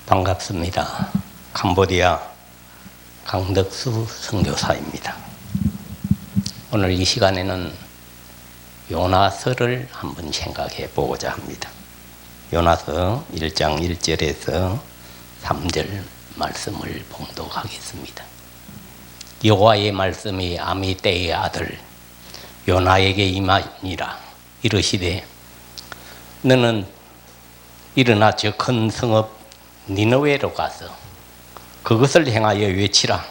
반갑습니다. 캄보디아 강덕수 선교사입니다. 오늘 이 시간에는 요나서를 한번 생각해 보고자 합니다. 요나서 1장 1절에서 3절 말씀을 봉독하겠습니다. 여호와의 말씀이 아미떼의 아들 요나에게 임하니라. 이르시되 너는 일어나 저 큰 성읍 니느웨로 가서 그것을 행하여 외치라.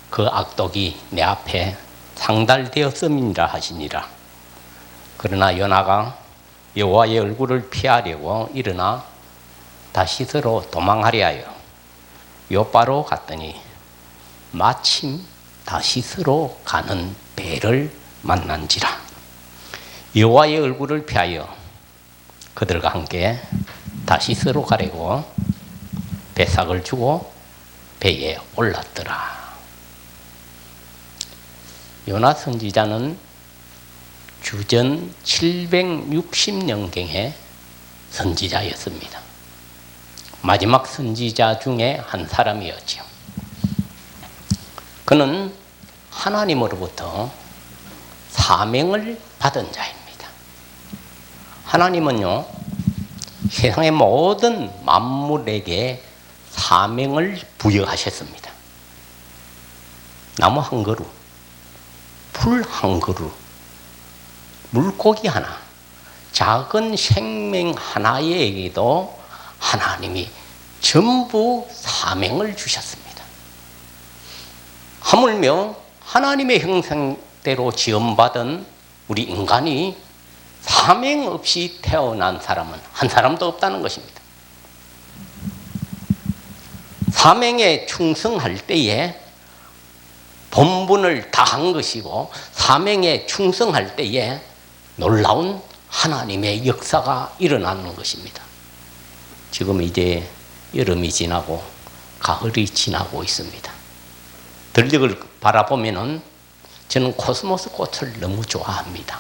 그 악독이 내 앞에 상달되었음이니라 하시니라. 그러나 요나가 여호와의 얼굴을 피하려고 일어나 다시스로 도망하려 하여 요바로 갔더니 마침 다시스로 가는 배를 만난지라. 여호와의 얼굴을 피하여 그들과 함께 다시스로 가려고 배삭을 주고 배에 올랐더라. 요나 선지자는 주전 760년경의 선지자였습니다. 마지막 선지자 중에 한 사람이었죠. 그는 하나님으로부터 사명을 받은 자입니다. 하나님은요, 세상의 모든 만물에게 사명을 부여하셨습니다. 나무 한 그루, 풀 한 그루, 물고기 하나, 작은 생명 하나에게도 하나님이 전부 사명을 주셨습니다. 하물며 하나님의 형상대로 지음받은 우리 인간이 사명 없이 태어난 사람은 한 사람도 없다는 것입니다. 사명에 충성할 때에 본분을 다한 것이고, 사명에 충성할 때에 놀라운 하나님의 역사가 일어나는 것입니다. 지금 이제 여름이 지나고 가을이 지나고 있습니다. 들녘을 바라보면은 저는 코스모스 꽃을 너무 좋아합니다.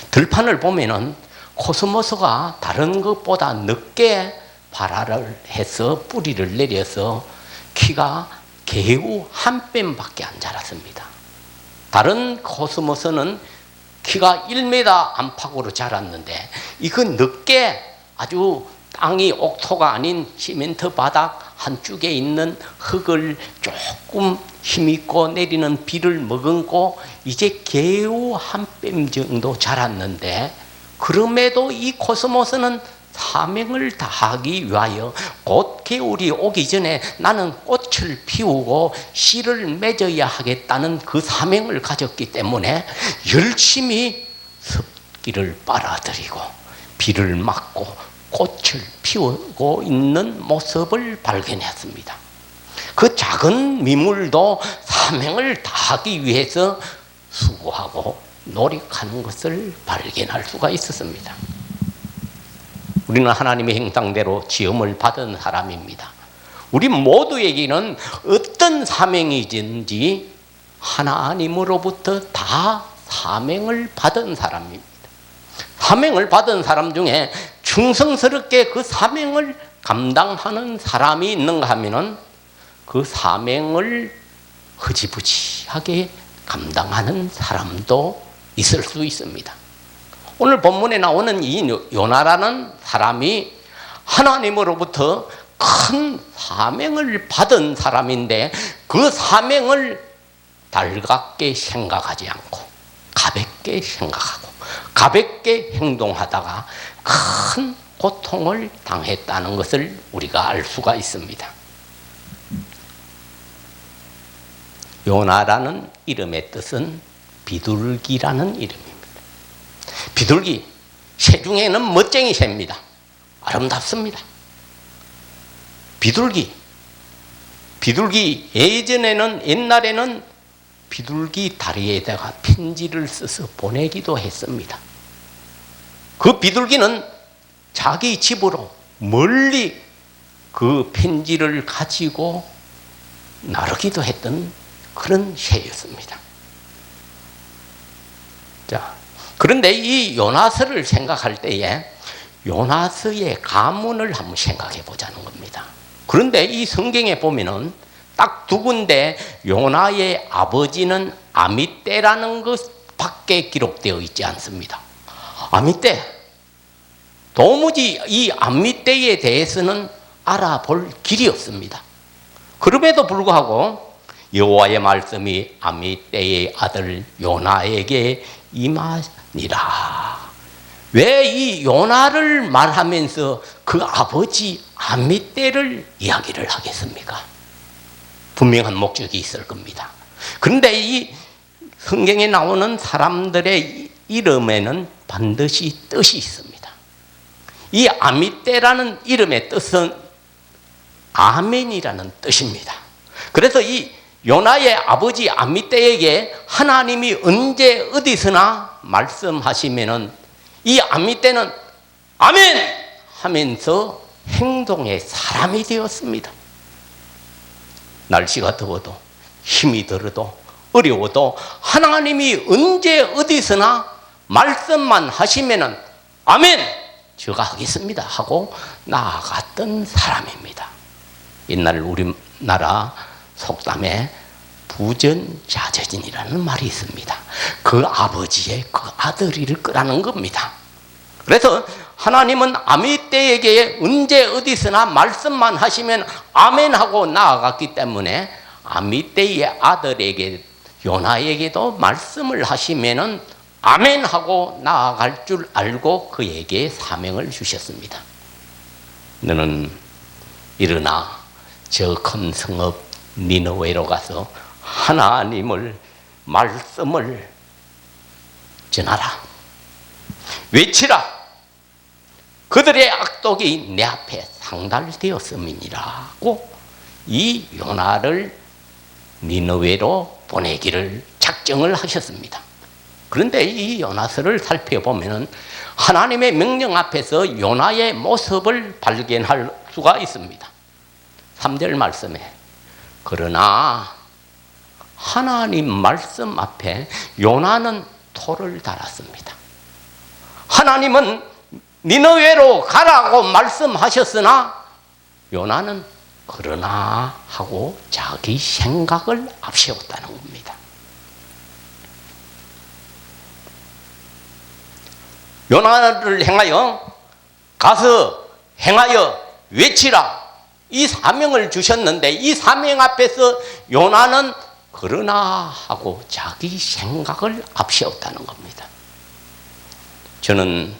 들판을 보면은 코스모스가 다른 것보다 늦게 발화를 해서 뿌리를 내려서 키가 겨우 한 뼘밖에 안 자랐습니다. 다른 코스모스는 키가 1m 안팎으로 자랐는데 이건 늦게 아주 땅이 옥토가 아닌 시멘트 바닥 한쪽에 있는 흙을 조금 힘있고 내리는 비를 머금고 이제 겨우 한 뼘 정도 자랐는데, 그럼에도 이 코스모스는 사명을 다하기 위하여 곧 겨울이 오기 전에 나는 꽃을 피우고 씨를 맺어야 하겠다는 그 사명을 가졌기 때문에 열심히 습기를 빨아들이고 비를 맞고 꽃을 피우고 있는 모습을 발견했습니다. 그 작은 미물도 사명을 다하기 위해서 수고하고 노력하는 것을 발견할 수가 있었습니다. 우리는 하나님의 형상대로 지음을 받은 사람입니다. 우리 모두에게는 어떤 사명이든지 하나님으로부터 다 사명을 받은 사람입니다. 사명을 받은 사람 중에 충성스럽게 그 사명을 감당하는 사람이 있는가 하면은 그 사명을 흐지부지하게 감당하는 사람도 있을 수 있습니다. 오늘 본문에 나오는 이 요나라는 사람이 하나님으로부터 큰 사명을 받은 사람인데, 그 사명을 달갑게 생각하지 않고 가볍게 생각하고 가볍게 행동하다가 큰 고통을 당했다는 것을 우리가 알 수가 있습니다. 요나라는 이름의 뜻은 비둘기라는 이름입니다. 비둘기, 새 중에는 멋쟁이 새입니다. 아름답습니다. 비둘기 옛날에는 비둘기 다리에다가 편지를 써서 보내기도 했습니다. 그 비둘기는 자기 집으로 멀리 그 편지를 가지고 나르기도 했던 그런 새였습니다. 자, 그런데 이 요나서를 생각할 때에 요나서의 가문을 한번 생각해 보자는 겁니다. 그런데 이 성경에 보면은 딱 두 군데 요나의 아버지는 아미떼라는 것밖에 기록되어 있지 않습니다. 아미떼, 도무지 이 아미떼에 대해서는 알아볼 길이 없습니다. 그럼에도 불구하고 여호와의 말씀이 아미떼의 아들 요나에게 임하니라. 왜 이 요나를 말하면서 그 아버지 아미떼를 이야기를 하겠습니까? 분명한 목적이 있을 겁니다. 그런데 이 성경에 나오는 사람들의 이름에는 반드시 뜻이 있습니다. 이 아미떼라는 이름의 뜻은 아멘이라는 뜻입니다. 그래서 이 요나의 아버지 아미떼에게 하나님이 언제 어디서나 말씀하시면은 이 아미떼는 아멘 하면서 행동의 사람이 되었습니다. 날씨가 더워도 힘이 들어도 어려워도 하나님이 언제 어디서나 말씀만 하시면은 아멘 제가 하겠습니다 하고 나아갔던 사람입니다. 옛날 우리나라 속담에 부전자저진이라는 말이 있습니다. 그 아버지의 그 아들일 거라는 겁니다. 그래서 하나님은 아미떼에게 언제 어디서나 말씀만 하시면 아멘 하고 나아갔기 때문에 아미떼의 아들에게 요나에게도 말씀을 하시면은 아멘 하고 나아갈 줄 알고 그에게 사명을 주셨습니다. 너는 일어나 저 큰 성읍 니느웨로 가서 하나님을 말씀을 전하라. 외치라. 그들의 악독이 내 앞에 상달되었음이니라고 이 요나를 니느웨로 보내기를 작정을 하셨습니다. 그런데 이 요나서를 살펴보면 하나님의 명령 앞에서 요나의 모습을 발견할 수가 있습니다. 3절 말씀에 그러나 하나님 말씀 앞에 요나는 토를 달았습니다. 하나님은 니느웨로 가라고 말씀하셨으나 요나는 그러나 하고 자기 생각을 앞세웠다는 겁니다. 요나를 행하여 가서 행하여 외치라 이 사명을 주셨는데 이 사명 앞에서 요나는 그러나 하고 자기 생각을 앞세웠다는 겁니다. 저는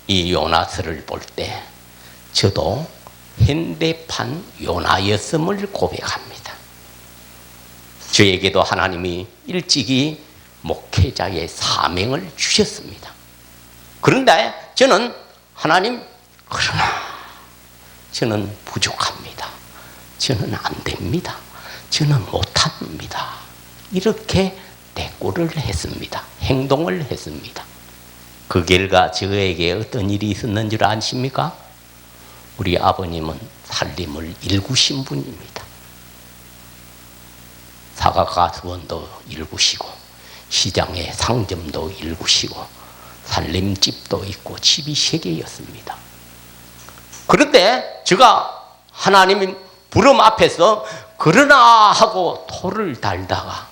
이 요나서를 볼 때 저도 현대판 요나였음을 고백합니다. 저에게도 하나님이 일찍이 목회자의 사명을 주셨습니다. 그런데 저는 하나님 그러나 저는 부족합니다. 저는 안 됩니다. 저는 못합니다. 이렇게 대꾸를 했습니다. 행동을 했습니다. 그 결과 저에게 어떤 일이 있었는 줄 아십니까? 우리 아버님은 살림을 일구신 분입니다. 사과가수원도 일구시고 시장에 상점도 일구시고 살림집도 있고 집이 3개였습니다. 그런데 제가 하나님 부름 앞에서 그러나 하고 토를 달다가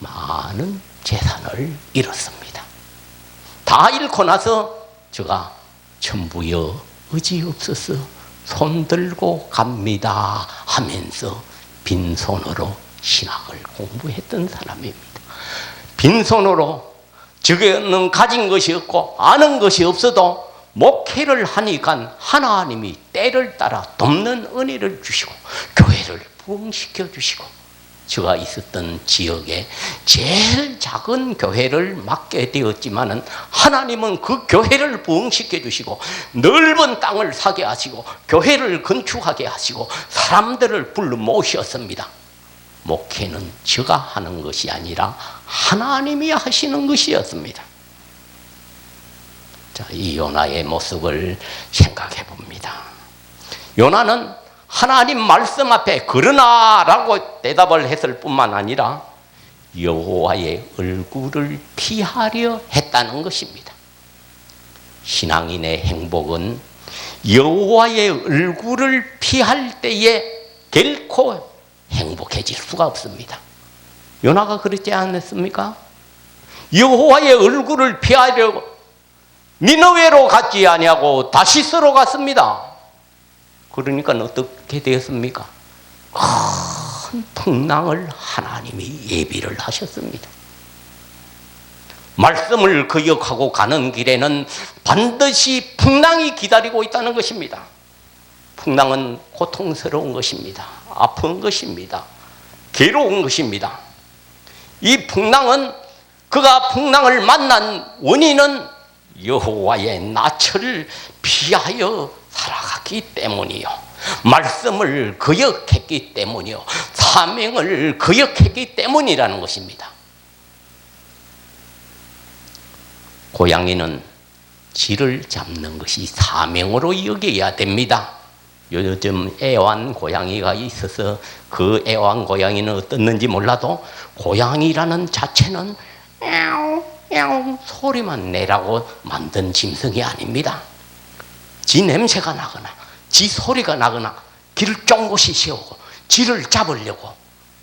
많은 재산을 잃었습니다. 다 잃고 나서 제가 천부여 의지없어서 손들고 갑니다 하면서 빈손으로 신학을 공부했던 사람입니다. 빈손으로 저는 가진 것이 없고 아는 것이 없어도 목회를 하니까 하나님이 때를 따라 돕는 은혜를 주시고 교회를 부흥시켜 주시고 제가 있었던 지역에 제일 작은 교회를 맡게 되었지만은 하나님은 그 교회를 부흥시켜 주시고 넓은 땅을 사게 하시고 교회를 건축하게 하시고 사람들을 불러 모셨습니다. 목회는 제가 하는 것이 아니라 하나님이 하시는 것이었습니다. 자, 이 요나의 모습을 생각해 봅니다. 요나는 하나님 말씀 앞에 그러나라고 대답을 했을 뿐만 아니라 여호와의 얼굴을 피하려 했다는 것입니다. 신앙인의 행복은 여호와의 얼굴을 피할 때에 결코 행복해질 수가 없습니다. 요나가 그렇지 않았습니까? 여호와의 얼굴을 피하려고 니느웨로 갔지 아니하고 다시스로 갔습니다. 그러니까 어떻게 되었습니까? 큰 풍랑을 하나님이 예비를 하셨습니다. 말씀을 거역하고 가는 길에는 반드시 풍랑이 기다리고 있다는 것입니다. 풍랑은 고통스러운 것입니다. 아픈 것입니다. 괴로운 것입니다. 이 풍랑은, 그가 풍랑을 만난 원인은 여호와의 낯을 피하여 살아갔기 때문이요, 말씀을 거역했기 때문이요, 사명을 거역했기 때문이라는 것입니다. 고양이는 쥐를 잡는 것이 사명으로 여겨야 됩니다. 요즘 애완 고양이가 있어서 그 애완 고양이는 어떻는지 몰라도 고양이라는 자체는 야옹 야옹 소리만 내라고 만든 짐승이 아닙니다. 지 냄새가 나거나 지 소리가 나거나 길을 쫑긋이 세우고 쥐를 잡으려고,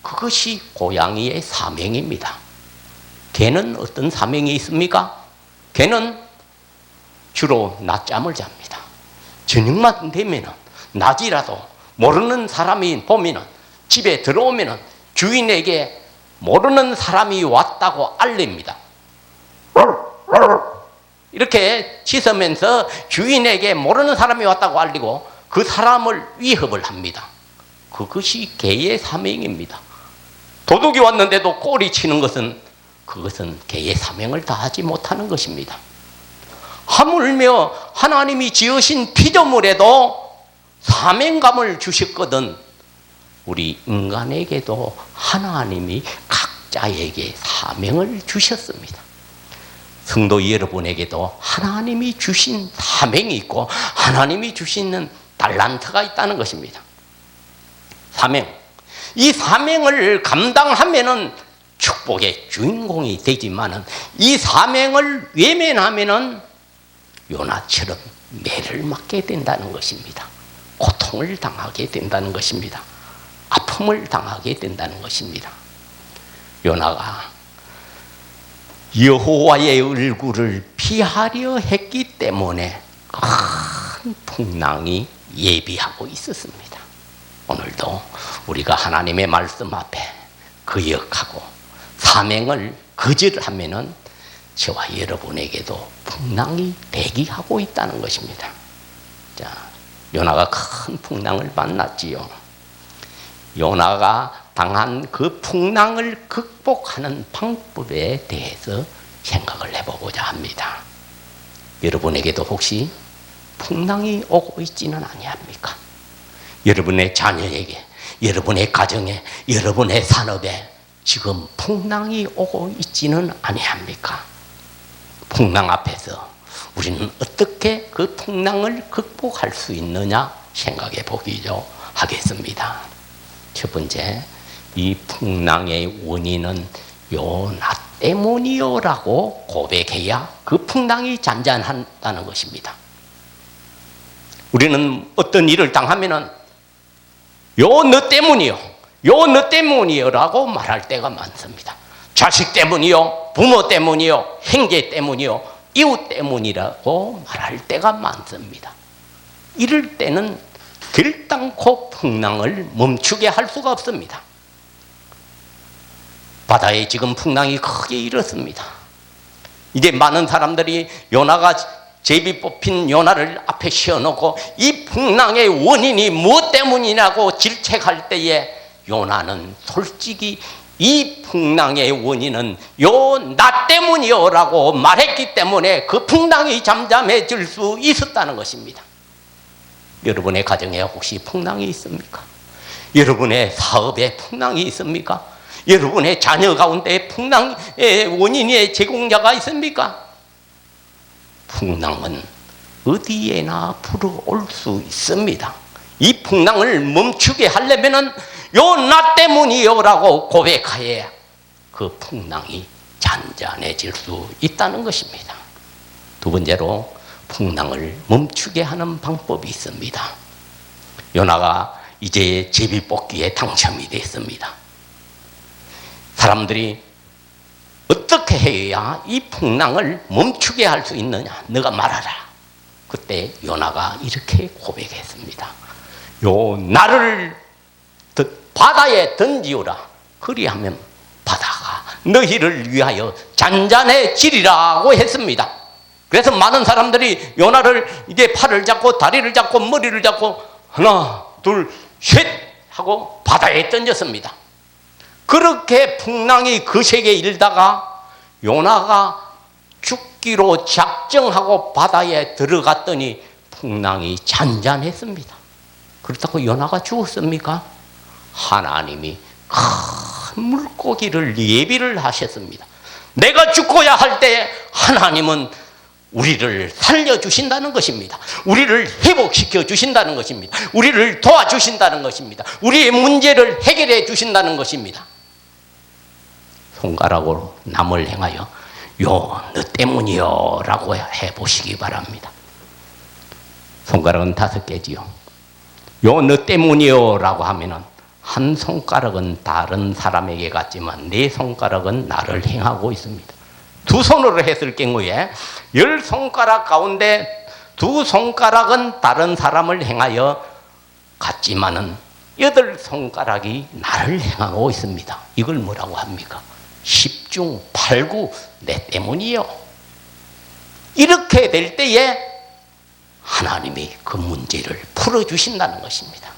그것이 고양이의 사명입니다. 개는 어떤 사명이 있습니까? 개는 주로 낮잠을 잡니다. 저녁만 되면은, 낮이라도 모르는 사람이 보면은, 집에 들어오면은 주인에게 모르는 사람이 왔다고 알립니다. 이렇게 짖으면서 주인에게 모르는 사람이 왔다고 알리고 그 사람을 위협을 합니다. 그것이 개의 사명입니다. 도둑이 왔는데도 꼬리 치는 것은, 그것은 개의 사명을 다하지 못하는 것입니다. 하물며 하나님이 지으신 피조물에도 사명감을 주셨거든 우리 인간에게도 하나님이 각자에게 사명을 주셨습니다. 성도 여러분에게도 하나님이 주신 사명이 있고 하나님이 주시는 달란트가 있다는 것입니다. 사명, 이 사명을 감당하면은 축복의 주인공이 되지만은, 이 사명을 외면하면은 요나처럼 매를 맞게 된다는 것입니다. 고통을 당하게 된다는 것입니다. 아픔을 당하게 된다는 것입니다. 요나가 여호와의 얼굴을 피하려 했기 때문에 큰 풍랑이 예비하고 있었습니다. 오늘도 우리가 하나님의 말씀 앞에 거역하고 사명을 거절하면은 저와 여러분에게도 풍랑이 대기하고 있다는 것입니다. 자, 요나가 큰 풍랑을 만났지요. 요나가 당한 그 풍랑을 극복하는 방법에 대해서 생각을 해보고자 합니다. 여러분에게도 혹시 풍랑이 오고 있지는 아니합니까? 여러분의 자녀에게, 여러분의 가정에, 여러분의 산업에 지금 풍랑이 오고 있지는 아니합니까? 풍랑 앞에서 우리는 어떻게 그 풍랑을 극복할 수 있느냐 생각해 보기로 하겠습니다. 첫 번째, 이 풍랑의 원인은 요나 때문이요라고 고백해야 그 풍랑이 잔잔한다는 것입니다. 우리는 어떤 일을 당하면은 요 너 때문이요, 요 너 때문이요라고 말할 때가 많습니다. 자식 때문이요, 부모 때문이요, 형제 때문이요, 이웃 때문이라고 말할 때가 많습니다. 이럴 때는 결단코 풍랑을 멈추게 할 수가 없습니다. 바다에 지금 풍랑이 크게 일었습니다. 이제 많은 사람들이 요나가 제비 뽑힌 요나를 앞에 세워놓고 이 풍랑의 원인이 무엇 때문이냐고 질책할 때에 요나는 솔직히 이 풍랑의 원인은 요 나 때문이요 라고 말했기 때문에 그 풍랑이 잠잠해질 수 있었다는 것입니다. 여러분의 가정에 혹시 풍랑이 있습니까? 여러분의 사업에 풍랑이 있습니까? 여러분의 자녀 가운데 풍랑의 원인의 제공자가 있습니까? 풍랑은 어디에나 불어올 수 있습니다. 이 풍랑을 멈추게 하려면은 요 나 때문이요라고 고백하여야 그 풍랑이 잔잔해질 수 있다는 것입니다. 두 번째로 풍랑을 멈추게 하는 방법이 있습니다. 요나가 이제 제비뽑기에 당첨이 됐습니다. 사람들이 어떻게 해야 이 풍랑을 멈추게 할 수 있느냐? 너가 말하라. 그때 요나가 이렇게 고백했습니다. 나를 바다에 던지오라. 그리하면 바다가 너희를 위하여 잔잔해지리라고 했습니다. 그래서 많은 사람들이 요나를 이제 팔을 잡고 다리를 잡고 머리를 잡고 하나 둘 셋 하고 바다에 던졌습니다. 그렇게 풍랑이 거세게 일다가 요나가 죽기로 작정하고 바다에 들어갔더니 풍랑이 잔잔했습니다. 그렇다고 요나가 죽었습니까? 하나님이 큰 물고기를 예비를 하셨습니다. 내가 죽고야 할 때 하나님은 우리를 살려주신다는 것입니다. 우리를 회복시켜 주신다는 것입니다. 우리를 도와주신다는 것입니다. 우리의 문제를 해결해 주신다는 것입니다. 손가락으로 남을 향하여 너 때문이요 라고 해보시기 바랍니다. 손가락은 5개지요. 너 때문이요 라고 하면은 한 손가락은 다른 사람에게 갔지만 네 손가락은 나를 행하고 있습니다. 2손으로 했을 경우에 10손가락 가운데 2손가락은 다른 사람을 행하여 갔지만은 8손가락이 나를 행하고 있습니다. 이걸 뭐라고 합니까? 10중 8구 내 때문이요. 이렇게 될 때에 하나님이 그 문제를 풀어주신다는 것입니다.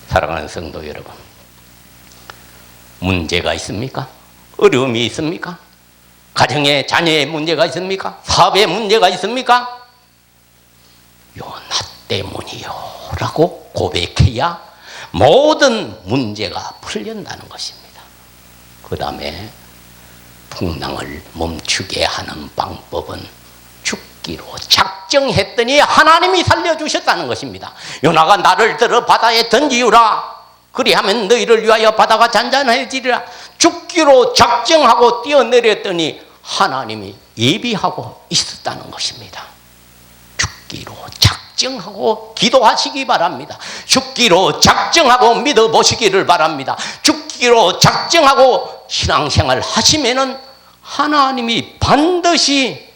사랑하는 성도 여러분, 문제가 있습니까? 어려움이 있습니까? 가정에 자녀의 문제가 있습니까? 사업에 문제가 있습니까? 나 때문이요 라고 고백해야 모든 문제가 풀린다는 것입니다. 그 다음에 풍랑을 멈추게 하는 방법은 죽기로 작정했더니 하나님이 살려주셨다는 것입니다. 요나가 나를 들어 바다에 던지우라. 그리하면 너희를 위하여 바다가 잔잔해지리라. 죽기로 작정하고 뛰어내렸더니 하나님이 예비하고 있었다는 것입니다. 죽기로 작정하고 기도하시기 바랍니다. 죽기로 작정하고 믿어보시기를 바랍니다. 죽기로 작정하고 신앙생활 하시면은 하나님이 반드시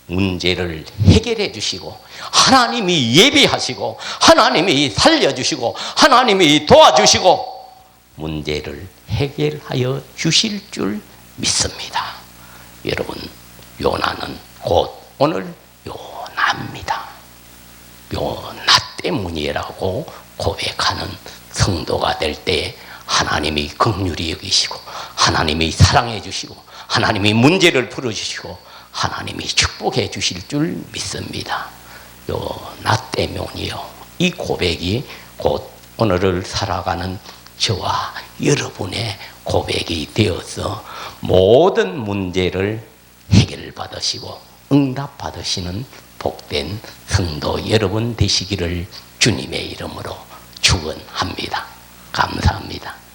문제를 해결해 주시고 하나님이 예비하시고 하나님이 살려주시고 하나님이 도와주시고 문제를 해결하여 주실 줄 믿습니다. 여러분, 요나는 곧 오늘 요나입니다. 요나 때문이라고 고백하는 성도가 될 때 하나님이 긍휼히 여기시고 하나님이 사랑해 주시고 하나님이 문제를 풀어주시고 하나님이 축복해 주실 줄 믿습니다. 나 때문이요. 이 고백이 곧 오늘을 살아가는 저와 여러분의 고백이 되어서 모든 문제를 해결받으시고 응답받으시는 복된 성도 여러분 되시기를 주님의 이름으로 축원합니다. 감사합니다.